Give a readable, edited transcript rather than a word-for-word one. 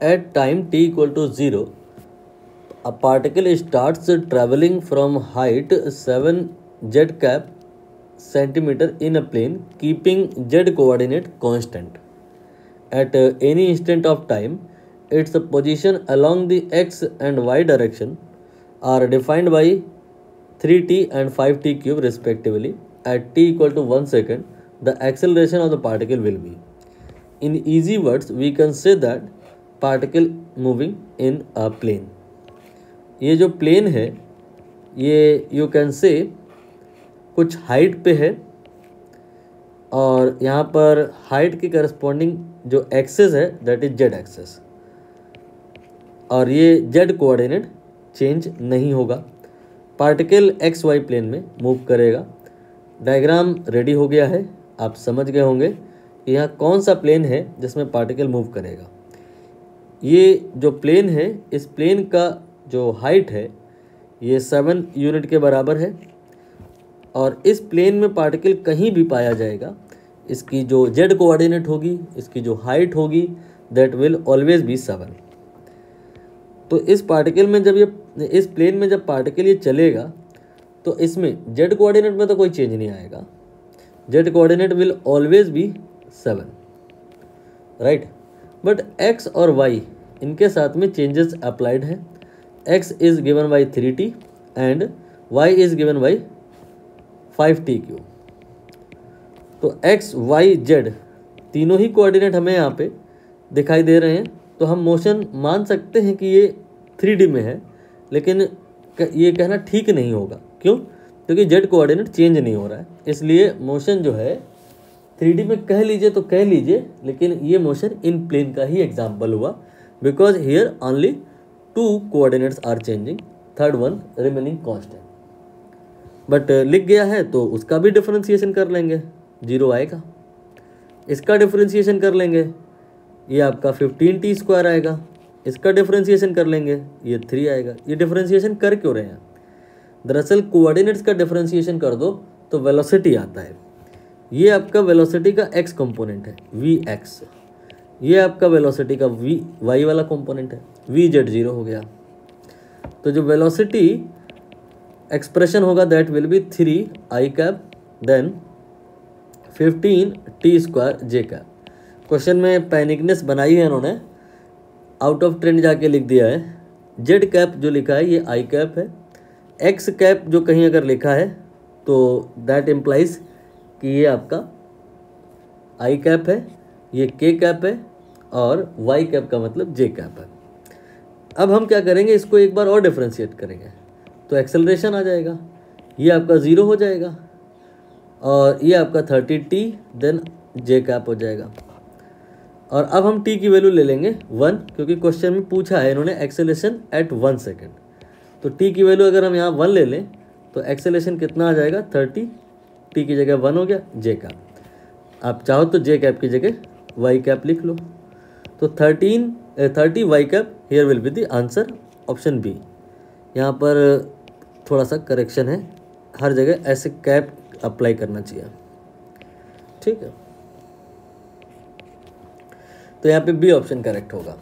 At time t equal to 0, a particle starts traveling from height 7 z cap centimeter in a plane, keeping z coordinate constant. At any instant of time, its position along the x and y direction are defined by 3t and 5t cube respectively. At t equal to 1 second, the acceleration of the particle will be. In easy words, we can say that particle moving in a plane. ये जो plane है ये you can say कुछ height पे है और यहाँ पर हाइट के करस्पॉन्डिंग जो एक्सेस है दैट इज जेड एक्सेस, और ये जेड कोऑर्डिनेट चेंज नहीं होगा। पार्टिकल एक्स वाई प्लेन में मूव करेगा। डायग्राम रेडी हो गया है, आप समझ गए होंगे कि यहाँ कौन सा प्लेन है जिसमें पार्टिकल मूव करेगा। ये जो प्लेन है, इस प्लेन का जो हाइट है ये 7 यूनिट के बराबर है और इस प्लेन में पार्टिकल कहीं भी पाया जाएगा, इसकी जो जेड कोऑर्डिनेट होगी, इसकी जो हाइट होगी दैट विल ऑलवेज बी 7। तो इस पार्टिकल में जब ये इस प्लेन में जब पार्टिकल ये चलेगा तो इसमें जेड कोऑर्डिनेट में तो कोई चेंज नहीं आएगा, Z coordinate will always be 7, right. But X और वाई इनके साथ में चेंजेस अप्लाइड हैं। X is given by 3t and Y is given by 5t cube. तो एक्स वाई जेड तीनों ही कोऑर्डिनेट हमें यहाँ पे दिखाई दे रहे हैं, तो हम मोशन मान सकते हैं कि ये 3D में है, लेकिन ये कहना ठीक नहीं होगा। क्यों? क्योंकि जेड कोऑर्डिनेट चेंज नहीं हो रहा है, इसलिए मोशन जो है 3D में कह लीजिए तो कह लीजिए, लेकिन ये मोशन इन प्लेन का ही एग्जाम्पल हुआ, because here only 2 coordinates are changing, third one remaining constant. But लिख गया है तो उसका भी डिफरेंशिएशन कर लेंगे, 0 आएगा। इसका डिफरेंशिएशन कर लेंगे, ये आपका 15t² आएगा। इसका डिफरेंशिएशन कर लेंगे, ये 3 आएगा। ये डिफरेंशिएशन कर क्यों रहे हैं? दरअसल कोऑर्डिनेट्स का डिफरेंशिएशन कर दो तो वेलोसिटी आता है। ये आपका वेलोसिटी का x कंपोनेंट है vx, ये आपका वेलोसिटी का y वाला कंपोनेंट है vz 0 हो गया। तो जो वेलोसिटी एक्सप्रेशन होगा that will be 3i cap then 15t² j cap. Question में पैनिकनेस बनाई है इन्होंने, आउट ऑफ ट्रेंड जाके लिख दिया है। जेड कैप जो लिखा है ये आई कैप है, एक्स कैप जो कहीं अगर लिखा है तो दैट इम्प्लाइज कि ये आपका आई कैप है, ये के कैप है और वाई कैप का मतलब जे कैप है। अब हम क्या करेंगे, इसको एक बार और डिफ्रेंशिएट करेंगे तो एक्सेलरेशन आ जाएगा, ये आपका 0 हो जाएगा और ये आपका 30t देन जे कैप हो जाएगा। और अब हम t की वैल्यू ले लेंगे 1, क्योंकि क्वेश्चन में पूछा है इन्होंने एक्सेलरेशन एट 1 सेकेंड। तो t की वैल्यू अगर हम यहाँ 1 ले लें तो एक्सेलरेशन कितना आ जाएगा 30, t की जगह 1 हो गया जे कैप। आप चाहो तो जे कैप की जगह वाई कैप लिख लो। तो 30 Y cap here will be the answer, option B. यहाँ पर थोड़ा सा करेक्शन है, हर जगह ऐसे कैप अप्लाई करना चाहिए, ठीक है। तो यहाँ पे बी ऑप्शन करेक्ट होगा।